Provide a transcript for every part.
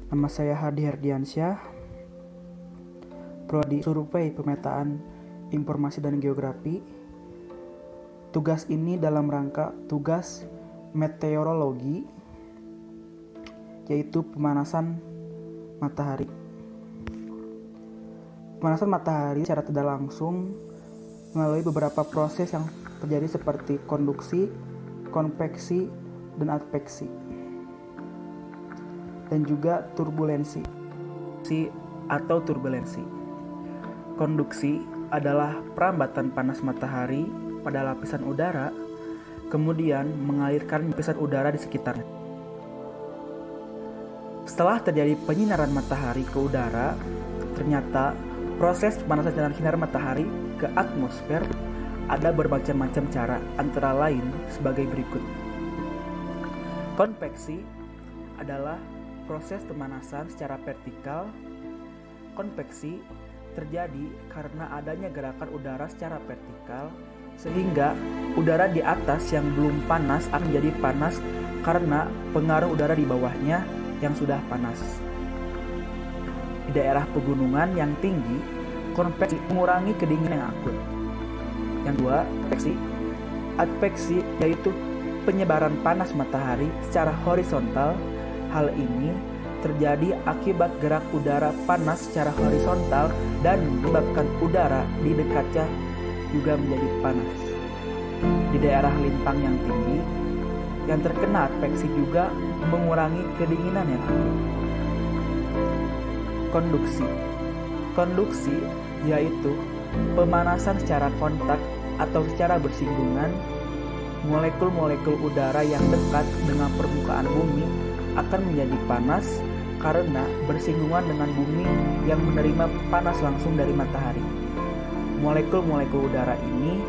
Nama saya Hadi Herdiansyah, Prodi Survei Pemetaan Informasi dan Geografi. Tugas ini dalam rangka tugas meteorologi, yaitu pemanasan matahari. Pemanasan matahari secara tidak langsung melalui beberapa proses yang terjadi seperti konduksi, konveksi, dan adveksi, dan juga turbulensi atau turbulensi. Konduksi adalah perambatan panas matahari pada lapisan udara, kemudian mengalirkan lapisan udara di sekitarnya. Setelah terjadi penyinaran matahari ke udara, ternyata proses pemanasan sinar matahari ke atmosfer ada bermacam-macam cara, antara lain sebagai berikut. Konveksi adalah proses pemanasan secara vertikal. Konveksi terjadi karena adanya gerakan udara secara vertikal, sehingga udara di atas yang belum panas akan menjadi panas karena pengaruh udara di bawahnya yang sudah panas. Di daerah pegunungan yang tinggi, konveksi mengurangi kedinginan yang akut. Yang kedua, adveksi yaitu penyebaran panas matahari secara horizontal. Hal ini terjadi akibat gerak udara panas secara horizontal dan menyebabkan udara di dekatnya juga menjadi panas. Di daerah lintang yang tinggi, yang terkena adveksi juga mengurangi kedinginan yang akut. Konduksi yaitu pemanasan secara kontak atau secara bersinggungan. Molekul-molekul udara yang dekat dengan permukaan bumi akan menjadi panas karena bersinggungan dengan bumi yang menerima panas langsung dari matahari. Molekul-molekul udara ini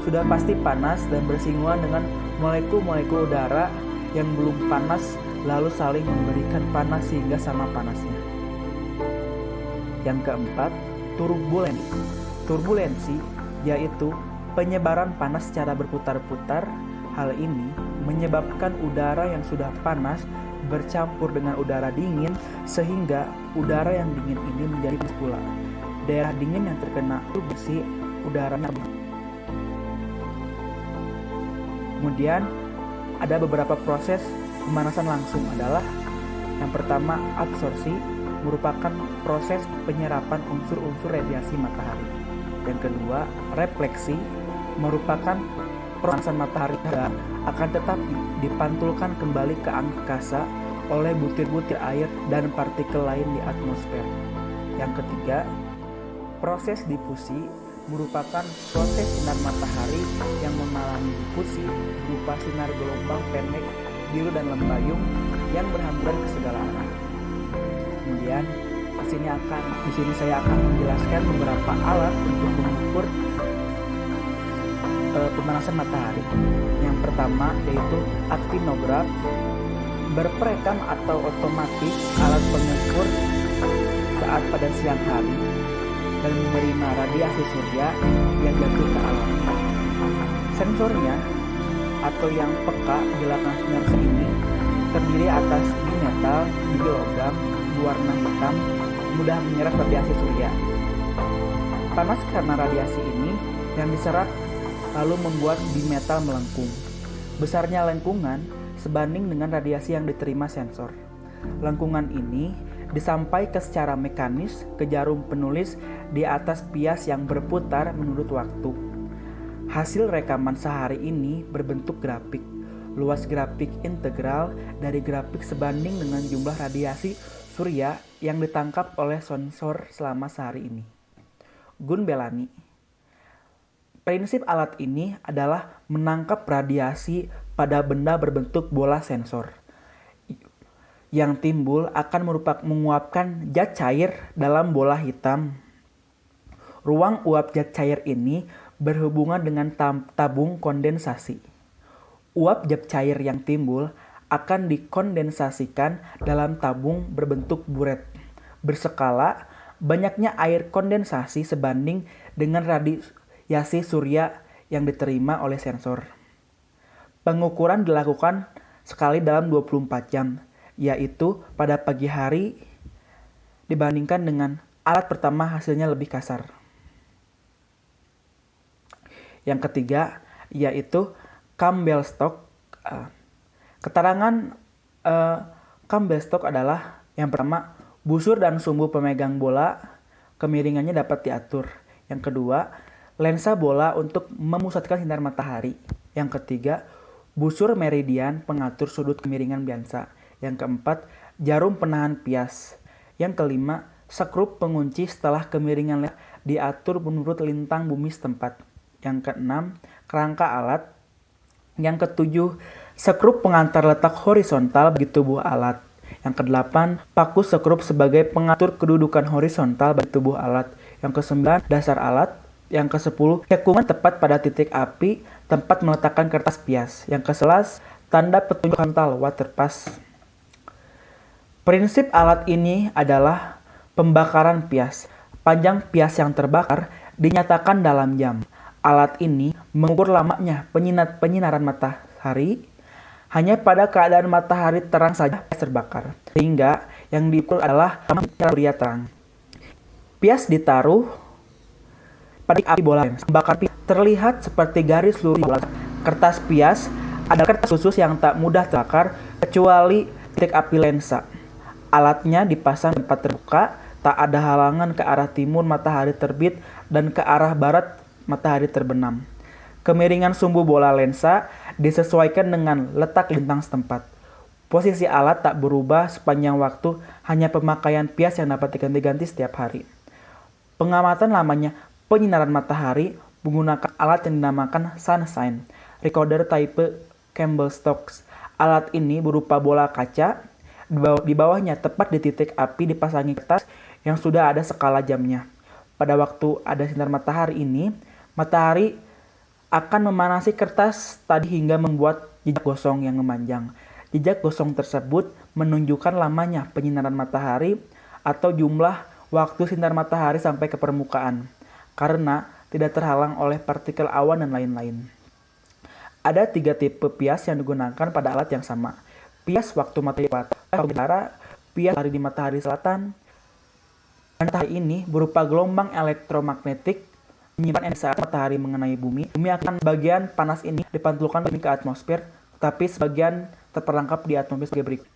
sudah pasti panas dan bersinggungan dengan molekul-molekul udara yang belum panas, lalu saling memberikan panas sehingga sama panasnya. Yang keempat, turbulensi. Turbulensi yaitu penyebaran panas secara berputar-putar. Hal ini menyebabkan udara yang sudah panas bercampur dengan udara dingin, sehingga udara yang dingin ini menjadi panas pula. Daerah dingin yang terkena turbulensi udaranya. Kemudian ada beberapa proses pemanasan langsung adalah yang pertama, absorpsi merupakan proses penyerapan unsur-unsur radiasi matahari. Yang kedua, refleksi merupakan pemanasan matahari akan tetapi dipantulkan kembali ke angkasa oleh butir-butir air dan partikel lain di atmosfer. Yang ketiga, proses difusi merupakan proses sinar matahari yang mengalami difusi berupa sinar gelombang pendek, biru dan lembayung yang berhamburan ke segala arah. Kemudian di sini saya akan menjelaskan beberapa alat untuk mengukur pemanasan matahari. Yang pertama yaitu aktinograf, berperekam atau otomatis alat pengukur saat pada siang hari dan menerima radiasi surya yang jatuh ke alam. Sensornya atau yang peka di belakang sinar ini terdiri atas bimetal, logam, berwarna hitam, mudah menyerap radiasi surya. Panas karena radiasi ini yang diserap lalu membuat bimetal melengkung. Besarnya lengkungan sebanding dengan radiasi yang diterima sensor. Lengkungan ini disampaikan secara mekanis ke jarum penulis di atas pias yang berputar menurut waktu. Hasil rekaman sehari ini berbentuk grafik. Luas grafik integral dari grafik sebanding dengan jumlah radiasi surya yang ditangkap oleh sensor selama sehari ini. Gun Bellamy. Prinsip alat ini adalah menangkap radiasi pada benda berbentuk bola sensor. Yang timbul akan menguapkan zat cair dalam bola hitam. Ruang uap zat cair ini berhubungan dengan tabung kondensasi. Uap zat cair yang timbul akan dikondensasikan dalam tabung berbentuk buret. Berskala, banyaknya air kondensasi sebanding dengan radiasi surya yang diterima oleh sensor. Pengukuran dilakukan sekali dalam 24 jam. yaitu pada pagi hari dibandingkan dengan alat pertama hasilnya lebih kasar. Yang ketiga yaitu Campbell-Stokes. Keterangan Campbell-Stokes adalah yang pertama, busur dan sumbu pemegang bola kemiringannya dapat diatur. Yang kedua, lensa bola untuk memusatkan sinar matahari. Yang ketiga, busur meridian pengatur sudut kemiringan biasa. Yang keempat, jarum penahan pias. Yang kelima, skrup pengunci setelah kemiringan diatur menurut lintang bumi setempat. Yang keenam, kerangka alat. Yang ketujuh, skrup pengantar letak horizontal bagi tubuh alat. Yang kedelapan, paku skrup sebagai pengatur kedudukan horizontal bagi tubuh alat. Yang kesembilan, dasar alat. Yang kesepuluh, cekungan tepat pada titik api tempat meletakkan kertas pias. Yang kesebelas, tanda petunjuk horizontal waterpass. Prinsip alat ini adalah pembakaran pias. Panjang pias yang terbakar dinyatakan dalam jam. Alat ini mengukur lamanya penyinaran matahari hanya pada keadaan matahari terang saja pias terbakar, sehingga yang diukur adalah surya terang. Pias ditaruh pada api bola lensa. Membakar pias terlihat seperti garis lurus bola. Kertas pias adalah kertas khusus yang tak mudah terbakar kecuali titik api lensa. Alatnya dipasang di tempat terbuka, tak ada halangan ke arah timur matahari terbit dan ke arah barat matahari terbenam. Kemiringan sumbu bola lensa disesuaikan dengan letak lintang setempat. Posisi alat tak berubah sepanjang waktu, hanya pemakaian pias yang dapat diganti-ganti setiap hari. Pengamatan lamanya penyinaran matahari menggunakan alat yang dinamakan sunshine recorder type Campbell-Stokes. Alat ini berupa bola kaca, di bawahnya tepat di titik api dipasangi kertas yang sudah ada skala jamnya. Pada waktu ada sinar matahari ini, matahari akan memanasi kertas tadi hingga membuat jejak gosong yang memanjang. Jejak gosong tersebut menunjukkan lamanya penyinaran matahari atau jumlah waktu sinar matahari sampai ke permukaan, karena tidak terhalang oleh partikel awan dan lain-lain. Ada 3 tipe pias yang digunakan pada alat yang sama. Pias waktu matahari utara, pias hari di matahari selatan. Matahari ini berupa gelombang elektromagnetik menyimpan energi saat matahari mengenai bumi. Bumi akan bagian panas ini dipantulkan ke atmosfer, tapi sebagian terperangkap di atmosfer sebagai berikut.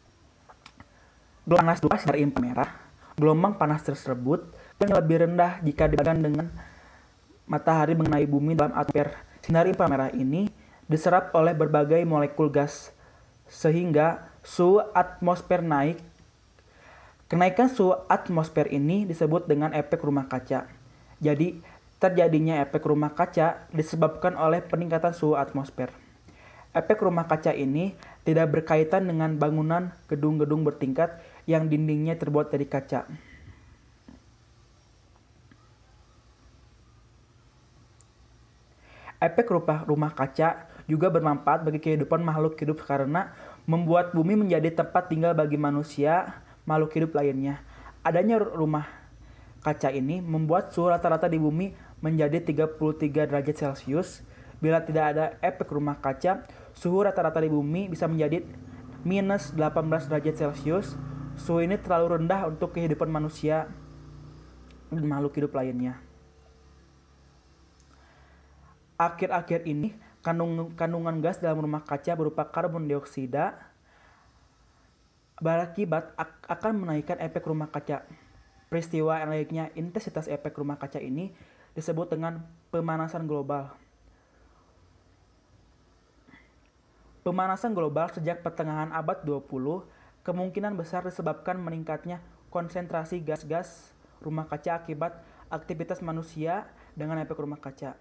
Gelombang panas dua sinar inframerah. Gelombang panas tersebut yang lebih rendah jika dibandingkan dengan matahari mengenai bumi dalam atmosfer. Sinar inframerah ini diserap oleh berbagai molekul gas sehingga suhu atmosfer naik. Kenaikan suhu atmosfer ini disebut dengan efek rumah kaca. Jadi, terjadinya efek rumah kaca disebabkan oleh peningkatan suhu atmosfer. Efek rumah kaca ini tidak berkaitan dengan bangunan gedung-gedung bertingkat yang dindingnya terbuat dari kaca. Efek rumah kaca juga bermanfaat bagi kehidupan makhluk hidup karena membuat bumi menjadi tempat tinggal bagi manusia, makhluk hidup lainnya. Adanya rumah kaca ini membuat suhu rata-rata di bumi menjadi 33 derajat Celcius. Bila tidak ada efek rumah kaca, suhu rata-rata di bumi bisa menjadi minus 18 derajat Celcius. Suhu ini terlalu rendah untuk kehidupan manusia dan makhluk hidup lainnya. Akhir-akhir ini, kandungan gas dalam rumah kaca berupa karbon dioksida berakibat akan menaikkan efek rumah kaca. Peristiwa yang naiknya intensitas efek rumah kaca ini disebut dengan pemanasan global. Pemanasan global sejak pertengahan abad 20 kemungkinan besar disebabkan meningkatnya konsentrasi gas-gas rumah kaca akibat aktivitas manusia dengan efek rumah kaca.